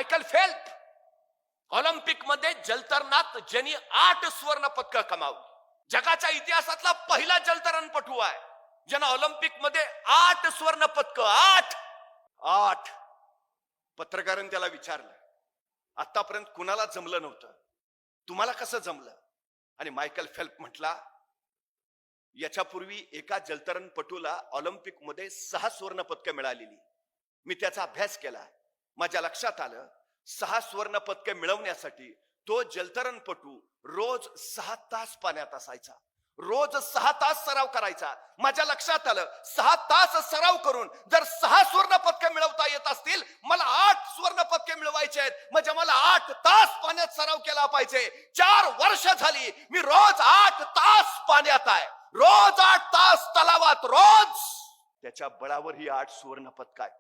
Michael फेल्प Olympic मध्ये जलतरणात ज्यांनी 8 स्वर्ण पदक कमावली. जगाच्या इतिहासातला पहिला जलतरणपटू आहे ज्यानं ऑलिम्पिक मध्ये 8 स्वर्ण पदक. 8. पत्रकारांनी त्याला विचारलं, आतापर्यंत कुणाला जमलं नव्हतं, तुम्हाला कसं जमलं? आणि मायकल फेल्प म्हटला, याच्यापूर्वी एका जलतरणपटूला ऑलिम्पिक मध्ये 6 स्वर्ण पदक मिळालेली. मी त्याचा अभ्यास केला. माझ्या लक्षात आलं 6 स्वर्ण पदक मिळवण्यासाठी तो जलतरणपटू रोज 6 तास पाण्यात असायचा, रोज 6 तास सराव करायचा. माझ्या लक्षात आलं 6 तास सराव करून जर 6 स्वर्ण पदक मिळवता येत असतील, मला 8 स्वर्ण पदक मिळवायचे आहेत. म्हणजे मला 8 तास पाण्यात सराव केला पाहिजे. 4 वर्ष झाली मी रोज 8 तास पाण्यात आहे, रोज 8 तास तलावात, रोज. त्याच्या बळावर ही 8 स्वर्ण पदक आहेत.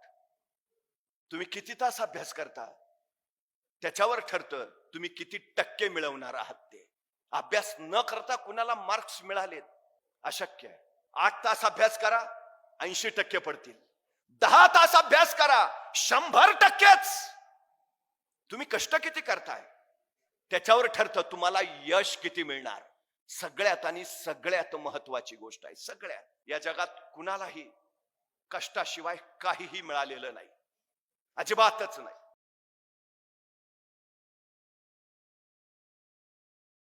तुम्ही किती तास अभ्यास करता त्याच्यावर ठरतं तुम्ही किती टक्के मिळवणार आहात. ते अभ्यास न करता कुणाला मार्क्स मिळालेत अशक्य आहे. 8 तास अभ्यास करा 80% पडतील. 10 तास अभ्यास करा 100%च. तुम्ही कष्ट किती करताय त्याच्यावर ठरतं तुम्हाला यश किती मिळणार. सगळ्यात आणि सगळ्यात महत्वाची गोष्ट आहे, सगळ्यात या जगात कुणालाही कष्टाशिवाय काहीही मिळालेलं नाही, अजिबातच नाही.